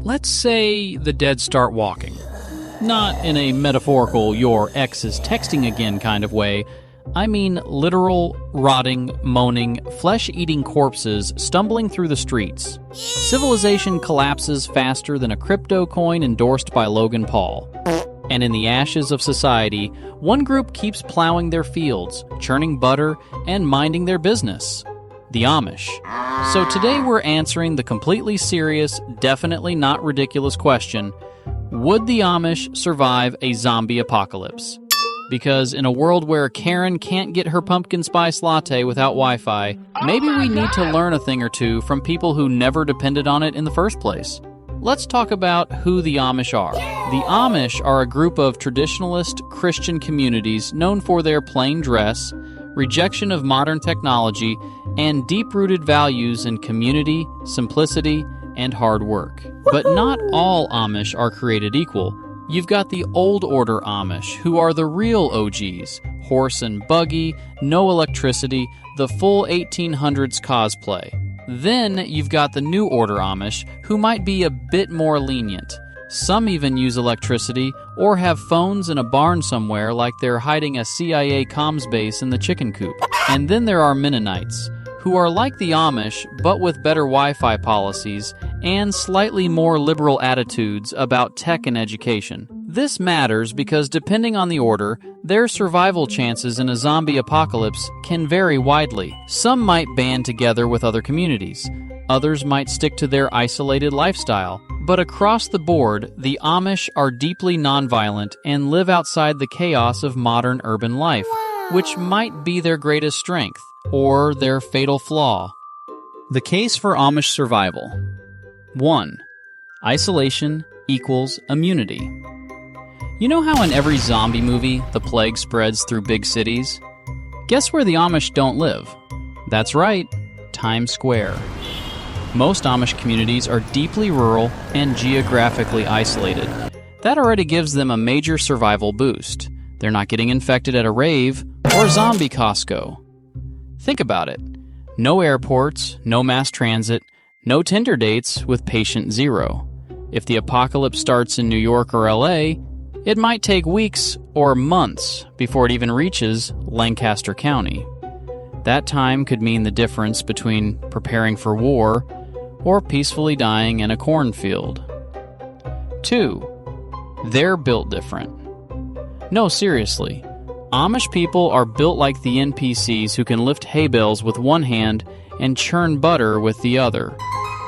Let's say the dead start walking. Not in a metaphorical your ex is texting again kind of way. I mean literal, rotting, moaning, flesh-eating corpses stumbling through the streets. Civilization collapses faster than a crypto coin endorsed by Logan Paul. And in the ashes of society, one group keeps plowing their fields, churning butter, and minding their business. The Amish. So today we're answering the completely serious, definitely not ridiculous question, would the Amish survive a zombie apocalypse? Because in a world where Karen can't get her pumpkin spice latte without Wi-Fi, maybe we need to learn a thing or two from people who never depended on it in the first place. Let's talk about who the Amish are. The Amish are a group of traditionalist Christian communities known for their plain dress, rejection of modern technology, and deep-rooted values in community, simplicity, and hard work. But not all Amish are created equal. You've got the old order Amish, who are the real OGs. Horse and buggy, no electricity, the full 1800s cosplay. Then you've got the new order Amish, who might be a bit more lenient. Some even use electricity or have phones in a barn somewhere like they're hiding a CIA comms base in the chicken coop. And then there are Mennonites, who are like the Amish but with better Wi-Fi policies and slightly more liberal attitudes about tech and education. This matters because depending on the order, their survival chances in a zombie apocalypse can vary widely. Some might band together with other communities. Others might stick to their isolated lifestyle. But across the board, the Amish are deeply nonviolent and live outside the chaos of modern urban life, which might be their greatest strength, or their fatal flaw. The case for Amish survival. 1. Isolation equals immunity. You know how in every zombie movie, the plague spreads through big cities? Guess where the Amish don't live? That's right, Times Square. Most Amish communities are deeply rural and geographically isolated. That already gives them a major survival boost. They're not getting infected at a rave or zombie Costco. Think about it. No airports, no mass transit, no Tinder dates with patient zero. If the apocalypse starts in New York or LA, it might take weeks or months before it even reaches Lancaster County. That time could mean the difference between preparing for war or peacefully dying in a cornfield. 2. They're built different. No, seriously. Amish people are built like the NPCs who can lift hay bales with one hand and churn butter with the other.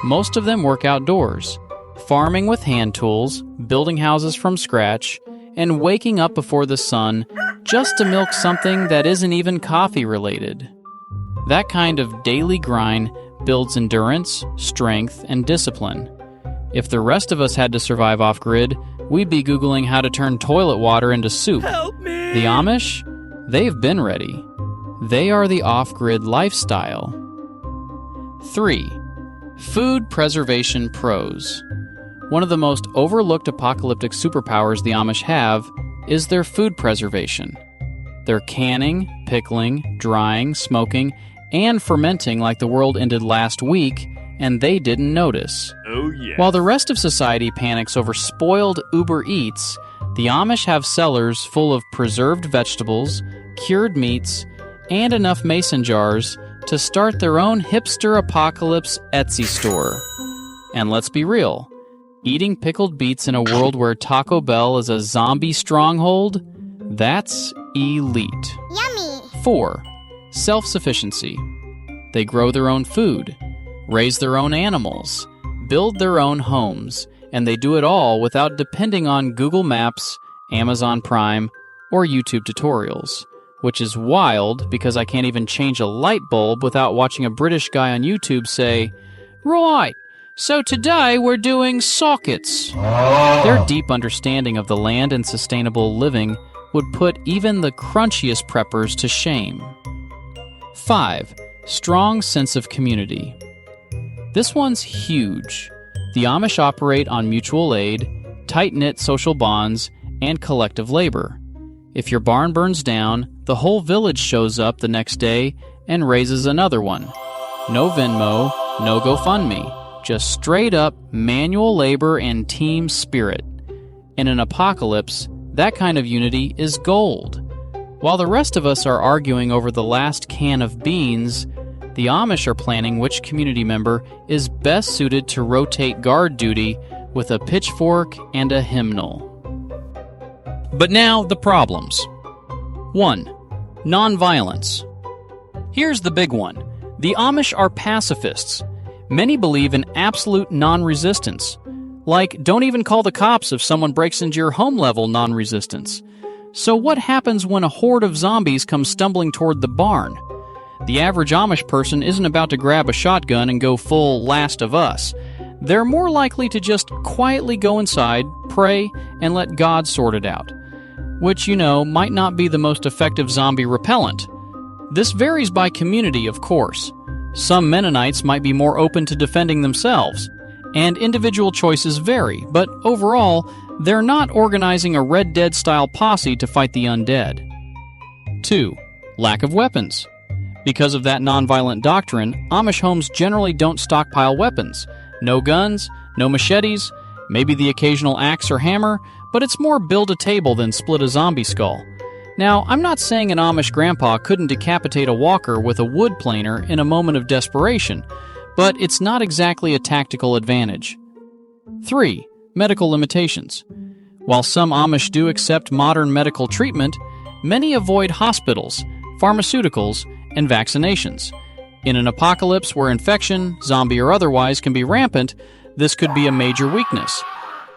Most of them work outdoors, farming with hand tools, building houses from scratch, and waking up before the sun just to milk something that isn't even coffee related. That kind of daily grind builds endurance, strength, and discipline. If the rest of us had to survive off-grid, we'd be Googling how to turn toilet water into soup. Help me! The Amish? They've been ready. They are the off-grid lifestyle. 3. Food preservation pros. One of the most overlooked apocalyptic superpowers the Amish have is their food preservation. They're canning, pickling, drying, smoking, and fermenting like the world ended last week, and they didn't notice. Oh, yeah. While the rest of society panics over spoiled Uber Eats, the Amish have cellars full of preserved vegetables, cured meats, and enough mason jars to start their own hipster apocalypse Etsy store. And let's be real, eating pickled beets in a world where Taco Bell is a zombie stronghold? That's elite. Yummy! 4. Self-sufficiency. They grow their own food, raise their own animals, build their own homes, and they do it all without depending on Google Maps, Amazon Prime, or YouTube tutorials. Which is wild because I can't even change a light bulb without watching a British guy on YouTube say, "Right, so today we're doing sockets." Their deep understanding of the land and sustainable living would put even the crunchiest preppers to shame. 5. Strong sense of community. This one's huge. The Amish operate on mutual aid, tight-knit social bonds, and collective labor. If your barn burns down, the whole village shows up the next day and raises another one. No Venmo, no GoFundMe, just straight up manual labor and team spirit. In an apocalypse, that kind of unity is gold. While the rest of us are arguing over the last can of beans, the Amish are planning which community member is best suited to rotate guard duty with a pitchfork and a hymnal. But now, the problems. 1. Nonviolence. Here's the big one. The Amish are pacifists. Many believe in absolute non-resistance. Like, don't even call the cops if someone breaks into your home level non-resistance. So what happens when a horde of zombies comes stumbling toward the barn? The average Amish person isn't about to grab a shotgun and go full Last of Us. They're more likely to just quietly go inside, pray, and let God sort it out. Which, might not be the most effective zombie repellent. This varies by community, of course. Some Mennonites might be more open to defending themselves, and individual choices vary, but overall, they're not organizing a Red Dead-style posse to fight the undead. 2. Lack of weapons. Because of that nonviolent doctrine, Amish homes generally don't stockpile weapons. No guns, no machetes, maybe the occasional axe or hammer, but it's more build a table than split a zombie skull. Now, I'm not saying an Amish grandpa couldn't decapitate a walker with a wood planer in a moment of desperation, but it's not exactly a tactical advantage. 3. Medical limitations. While some Amish do accept modern medical treatment, many avoid hospitals, pharmaceuticals, and vaccinations. In an apocalypse where infection, zombie or otherwise, can be rampant, this could be a major weakness.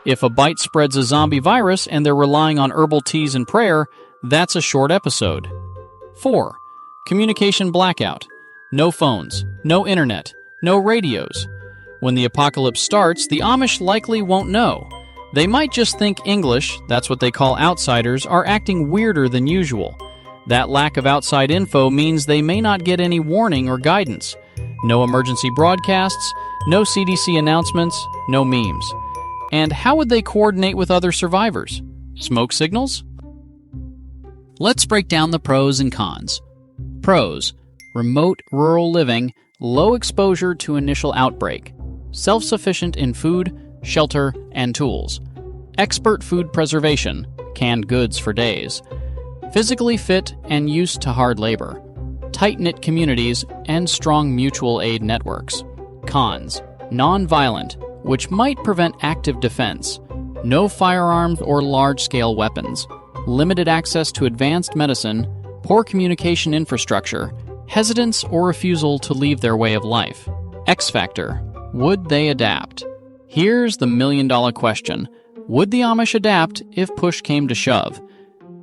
If a bite spreads a zombie virus and they're relying on herbal teas and prayer, that's a short episode. 4. Communication blackout. No phones, no internet, no radios. When the apocalypse starts, the Amish likely won't know. They might just think English, that's what they call outsiders, are acting weirder than usual. That lack of outside info means they may not get any warning or guidance. No emergency broadcasts, no CDC announcements, no memes. And how would they coordinate with other survivors? Smoke signals? Let's break down the pros and cons. Pros: remote rural living, low exposure to initial outbreak, self-sufficient in food, shelter, and tools, expert food preservation, canned goods for days, physically fit and used to hard labor, tight-knit communities, and strong mutual aid networks. Cons: non-violent, which might prevent active defense, no firearms or large-scale weapons, limited access to advanced medicine, poor communication infrastructure, hesitance or refusal to leave their way of life. X factor: would they adapt? Here's the million-dollar question. Would the Amish adapt if push came to shove?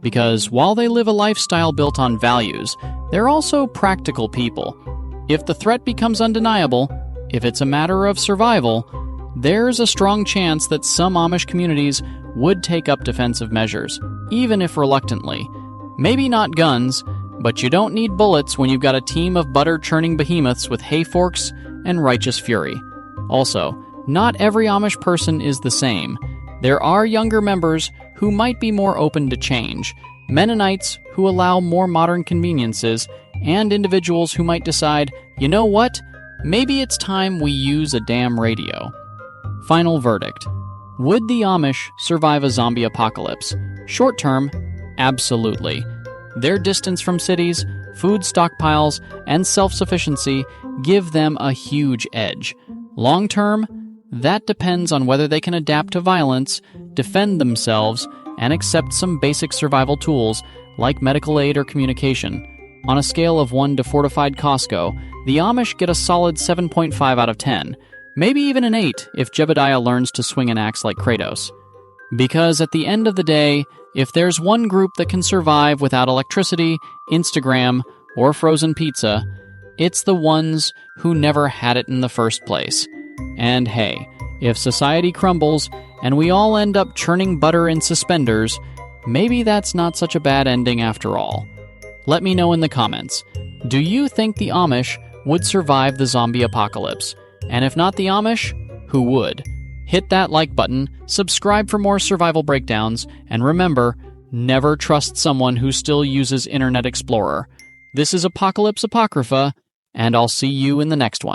Because while they live a lifestyle built on values, they're also practical people. If the threat becomes undeniable, if it's a matter of survival, there's a strong chance that some Amish communities would take up defensive measures, even if reluctantly. Maybe not guns, but you don't need bullets when you've got a team of butter-churning behemoths with hay forks and righteous fury. Also, not every Amish person is the same. There are younger members who might be more open to change, Mennonites who allow more modern conveniences, and individuals who might decide, you know what, maybe it's time we use a damn radio. Final verdict. Would the Amish survive a zombie apocalypse? Short term, absolutely. Their distance from cities, food stockpiles, and self-sufficiency give them a huge edge. Long term, that depends on whether they can adapt to violence, defend themselves, and accept some basic survival tools like medical aid or communication. On a scale of 1 to fortified Costco, the Amish get a solid 7.5 out of 10. Maybe even an 8 if Jebediah learns to swing an axe like Kratos. Because at the end of the day, if there's one group that can survive without electricity, Instagram, or frozen pizza, it's the ones who never had it in the first place. And hey, if society crumbles and we all end up churning butter in suspenders, maybe that's not such a bad ending after all. Let me know in the comments. Do you think the Amish would survive the zombie apocalypse? And if not the Amish, who would? Hit that like button, subscribe for more survival breakdowns, and remember, never trust someone who still uses Internet Explorer. This is Apocalypse Apocrypha, and I'll see you in the next one.